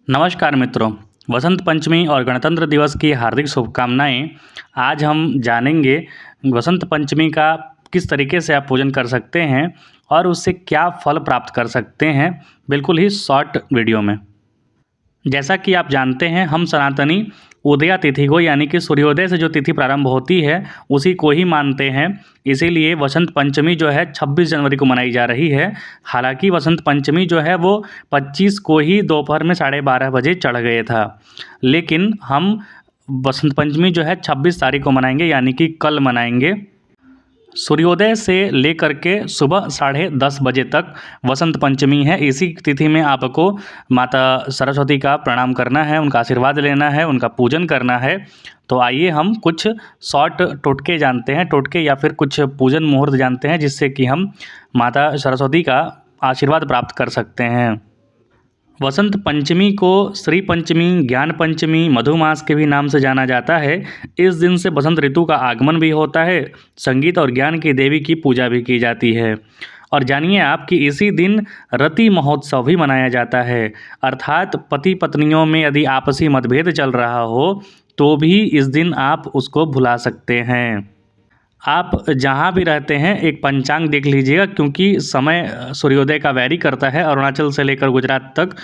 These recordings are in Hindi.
नमस्कार मित्रों, वसंत पंचमी और गणतंत्र दिवस की हार्दिक शुभकामनाएं। आज हम जानेंगे वसंत पंचमी का किस तरीके से आप पूजन कर सकते हैं और उससे क्या फल प्राप्त कर सकते हैं, बिल्कुल ही शॉर्ट वीडियो में। जैसा कि आप जानते हैं, हम सनातनी उदया तिथि को यानी कि सूर्योदय से जो तिथि प्रारंभ होती है उसी को ही मानते हैं। इसीलिए वसंत पंचमी जो है 26 जनवरी को मनाई जा रही है। हालांकि वसंत पंचमी जो है वो 25 को ही दोपहर में 12:30 बजे चढ़ गए था, लेकिन हम वसंत पंचमी जो है 26 तारीख को मनाएंगे, यानी कि कल मनाएंगे। सूर्योदय से लेकर के सुबह 10:30 बजे तक वसंत पंचमी है। इसी तिथि में आपको माता सरस्वती का प्रणाम करना है, उनका आशीर्वाद लेना है, उनका पूजन करना है। तो आइए हम कुछ शॉर्ट टोटके जानते हैं, टोटके या फिर कुछ पूजन मुहूर्त जानते हैं जिससे कि हम माता सरस्वती का आशीर्वाद प्राप्त कर सकते हैं। वसंत पंचमी को श्री पंचमी, ज्ञान पंचमी, मधुमास के भी नाम से जाना जाता है। इस दिन से बसंत ऋतु का आगमन भी होता है। संगीत और ज्ञान की देवी की पूजा भी की जाती है। और जानिए आप कि इसी दिन रति महोत्सव भी मनाया जाता है, अर्थात पति पत्नियों में यदि आपसी मतभेद चल रहा हो तो भी इस दिन आप उसको भुला सकते हैं। आप जहाँ भी रहते हैं एक पंचांग देख लीजिएगा, क्योंकि समय सूर्योदय का वैरी करता है अरुणाचल से लेकर गुजरात तक।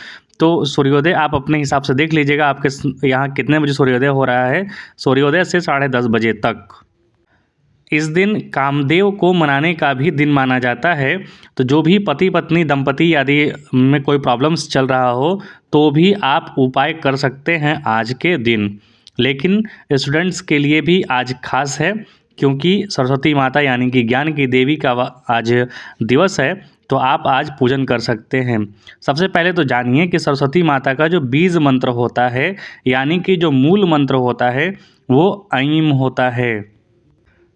तो सूर्योदय आप अपने हिसाब से देख लीजिएगा आपके यहाँ कितने बजे सूर्योदय हो रहा है। सूर्योदय से 10:30 बजे तक। इस दिन कामदेव को मनाने का भी दिन माना जाता है। तो जो भी पति पत्नी दंपति आदि में कोई प्रॉब्लम्स चल रहा हो तो भी आप उपाय कर सकते हैं आज के दिन। लेकिन स्टूडेंट्स के लिए भी आज खास है, क्योंकि सरस्वती माता यानी कि ज्ञान की देवी का आज दिवस है। तो आप आज पूजन कर सकते हैं। सबसे पहले तो जानिए कि सरस्वती माता का जो बीज मंत्र होता है, यानी कि जो मूल मंत्र होता है, वो ऐं होता है।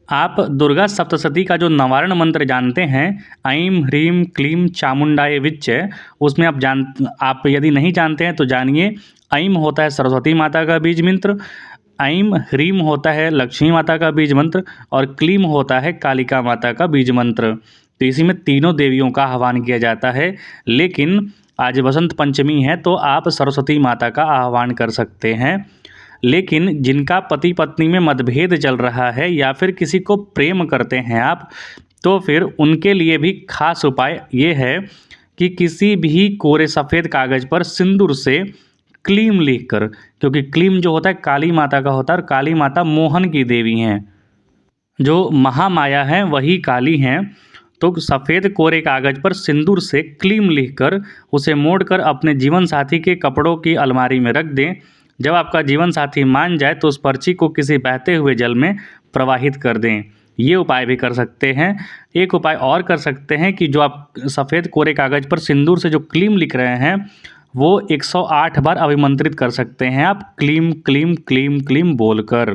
आप दुर्गा सप्तशती का जो नवारण मंत्र जानते हैं, ऐं ह्रीं क्लीं चामुंडाय विच्चे, उसमें आप यदि नहीं जानते हैं तो जानिए। ऐं होता है सरस्वती माता का बीज मंत्र, ऐं ह्रीं होता है लक्ष्मी माता का बीज मंत्र और क्लीं होता है कालिका माता का बीज मंत्र। तो इसी में तीनों देवियों का आह्वान किया जाता है। लेकिन आज वसंत पंचमी है तो आप सरस्वती माता का आह्वान कर सकते हैं। लेकिन जिनका पति पत्नी में मतभेद चल रहा है या फिर किसी को प्रेम करते हैं आप, तो फिर उनके लिए भी खास उपाय ये है कि किसी भी कोरे सफ़ेद कागज़ पर सिंदूर से क्लीं लिखकर, क्योंकि क्लीं जो होता है काली माता का होता है और काली माता मोहन की देवी हैं, जो महामाया हैं वही काली हैं। तो सफ़ेद कोरे कागज़ पर सिंदूर से क्लीं लिखकर उसे मोड़कर अपने जीवन साथी के कपड़ों की अलमारी में रख दें। जब आपका जीवन साथी मान जाए तो उस पर्ची को किसी बहते हुए जल में प्रवाहित कर दें। ये उपाय भी कर सकते हैं। एक उपाय और कर सकते हैं कि जो आप सफ़ेद कोरे कागज़ पर सिंदूर से जो क्लीं लिख रहे हैं वो 108 बार अभिमंत्रित कर सकते हैं आप, क्लीं क्लीं क्लीं क्लीं बोलकर।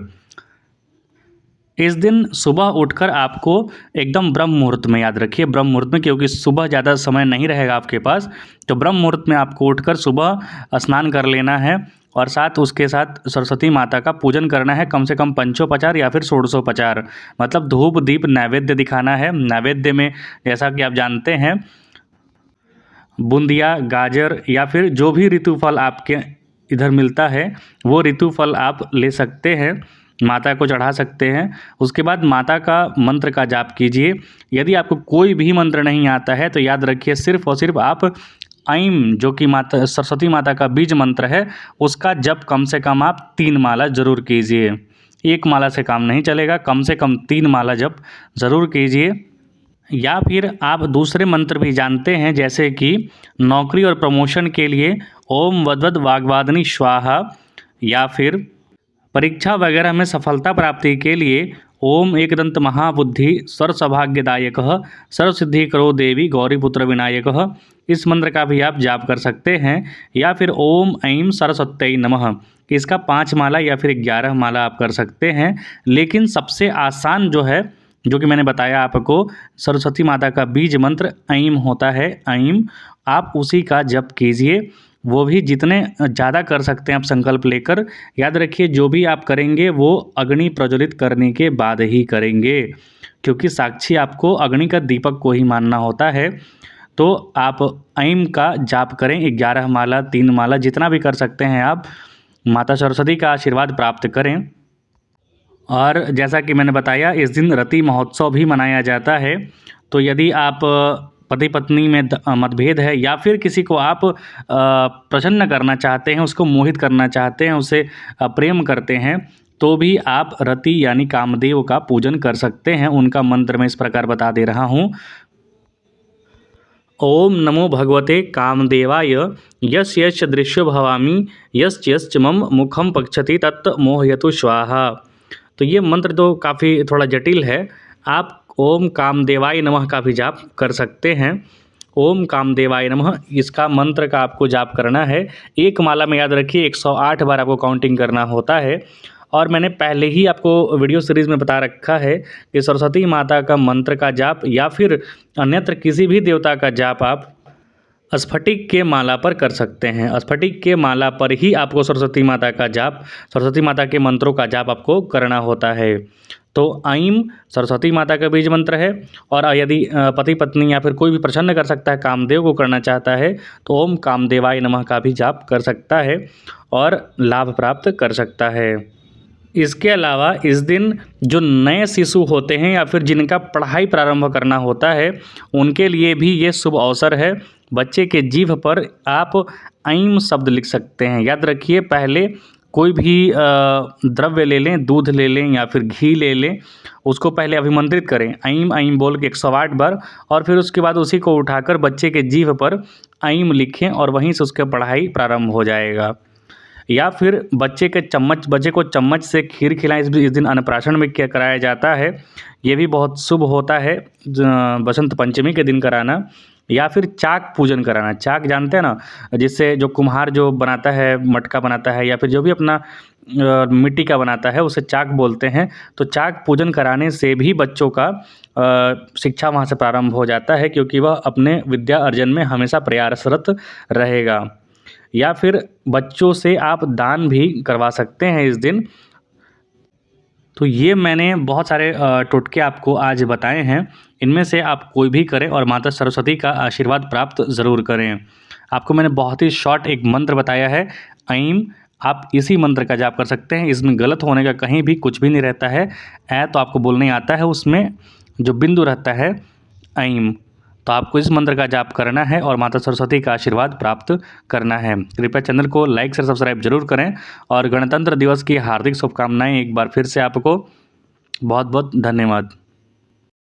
इस दिन सुबह उठकर आपको एकदम ब्रह्म मुहूर्त में, याद रखिए ब्रह्म मुहूर्त में, क्योंकि सुबह ज़्यादा समय नहीं रहेगा आपके पास। तो ब्रह्म मुहूर्त में आपको उठकर सुबह स्नान कर लेना है और साथ उसके साथ सरस्वती माता का पूजन करना है, कम से कम पंचोपचार या फिर षोडशोपचार, मतलब धूप दीप नैवेद्य दिखाना है। नैवेद्य में जैसा कि आप जानते हैं बूंदिया, गाजर या फिर जो भी ऋतु फल आपके इधर मिलता है वो ऋतु फल आप ले सकते हैं, माता को चढ़ा सकते हैं। उसके बाद माता का मंत्र का जाप कीजिए। यदि आपको कोई भी मंत्र नहीं आता है तो याद रखिए सिर्फ और सिर्फ आप ऐं, जो कि माता सरस्वती माता का बीज मंत्र है, उसका जप कम से कम आप 3 माला ज़रूर कीजिए। 1 माला से काम नहीं चलेगा, कम से कम 3 माला जप ज़रूर कीजिए। या फिर आप दूसरे मंत्र भी जानते हैं, जैसे कि नौकरी और प्रमोशन के लिए ओम वद्वद वाग्वादिनी स्वाहा, या फिर परीक्षा वगैरह में सफलता प्राप्ति के लिए ओम एकदंत महाबुद्धि सर्वसौभाग्यदायकः सर्वसिद्धि करो देवी गौरीपुत्र विनायकः, इस मंत्र का भी आप जाप कर सकते हैं। या फिर ओम ऐं सरस्वत्यै नमः, इसका 5 माला या फिर 11 माला आप कर सकते हैं। लेकिन सबसे आसान जो है, जो कि मैंने बताया आपको, सरस्वती माता का बीज मंत्र ऐं होता है, ऐं, आप उसी का जप कीजिए। वो भी जितने ज़्यादा कर सकते हैं आप संकल्प लेकर। याद रखिए जो भी आप करेंगे वो अग्नि प्रज्वलित करने के बाद ही करेंगे, क्योंकि साक्षी आपको अग्नि का दीपक को ही मानना होता है। तो आप ऐं का जाप करें 11 माला 3 माला जितना भी कर सकते हैं आप, माता सरस्वती का आशीर्वाद प्राप्त करें। और जैसा कि मैंने बताया, इस दिन रति महोत्सव भी मनाया जाता है। तो यदि आप पति पत्नी में मतभेद है या फिर किसी को आप प्रसन्न करना चाहते हैं, उसको मोहित करना चाहते हैं, उसे प्रेम करते हैं, तो भी आप रति यानी कामदेव का पूजन कर सकते हैं। उनका मंत्र मैं इस प्रकार बता दे रहा हूँ। ओम नमो भगवते कामदेवाय यस्य यस्य दृश्यो भवामि यस्य यस्य मम मुखम पक्षति तत् मोहयतु स्वाहा। तो ये मंत्र तो काफ़ी थोड़ा जटिल है। आप ओम कामदेवाय नमः का भी जाप कर सकते हैं। ओम कामदेवाय नमः, इसका मंत्र का आपको जाप करना है। एक माला में याद रखिए 108 बार आपको काउंटिंग करना होता है। और मैंने पहले ही आपको वीडियो सीरीज़ में बता रखा है कि सरस्वती माता का मंत्र का जाप या फिर अन्यत्र किसी भी देवता का जाप आप स्फटिक के माला पर कर सकते हैं। स्फटिक के माला पर ही आपको सरस्वती माता का जाप, सरस्वती माता के मंत्रों का जाप आपको करना होता है। तो ऐं सरस्वती माता का बीज मंत्र है। और यदि पति पत्नी या फिर कोई भी प्रसन्न कर सकता है, कामदेव को करना चाहता है, तो ओम कामदेवाय नमः का भी जाप कर सकता है और लाभ प्राप्त कर सकता है। इसके अलावा इस दिन जो नए शिशु होते हैं या फिर जिनका पढ़ाई प्रारंभ करना होता है, उनके लिए भी ये शुभ अवसर है। बच्चे के जीभ पर आप ऐं शब्द लिख सकते हैं। याद रखिए, पहले कोई भी द्रव्य ले लें, दूध ले लें या फिर घी ले लें, उसको पहले अभिमंत्रित करें ऐं ऐं बोल के 108 बार, और फिर उसके बाद उसी को उठाकर बच्चे के जीभ पर ऐं लिखें और वहीं से उसकी पढ़ाई प्रारंभ हो जाएगा। या फिर बच्चे को चम्मच से खीर खिलाएं। इस दिन अन्नप्राशन में क्या कराया जाता है, ये भी बहुत शुभ होता है बसंत पंचमी के दिन कराना। या फिर चाक पूजन कराना। चाक जानते हैं ना, जिससे जो कुम्हार जो बनाता है, मटका बनाता है या फिर जो भी अपना मिट्टी का बनाता है, उसे चाक बोलते हैं। तो चाक पूजन कराने से भी बच्चों का शिक्षा वहाँ से प्रारंभ हो जाता है, क्योंकि वह अपने विद्या अर्जन में हमेशा प्रयासरत रहेगा। या फिर बच्चों से आप दान भी करवा सकते हैं इस दिन। तो ये मैंने बहुत सारे टोटके आपको आज बताए हैं। इनमें से आप कोई भी करें और माता सरस्वती का आशीर्वाद प्राप्त ज़रूर करें। आपको मैंने बहुत ही शॉर्ट एक मंत्र बताया है ऐं, आप इसी मंत्र का जाप कर सकते हैं। इसमें गलत होने का कहीं भी कुछ भी नहीं रहता है। तो आपको बोलने आता है, उसमें जो बिंदु रहता है ऐं। तो आपको इस मंत्र का जाप करना है और माता सरस्वती का आशीर्वाद प्राप्त करना है। कृपया चैनल को लाइक से सब्सक्राइब जरूर करें और गणतंत्र दिवस की हार्दिक शुभकामनाएं एक बार फिर से आपको। बहुत बहुत धन्यवाद।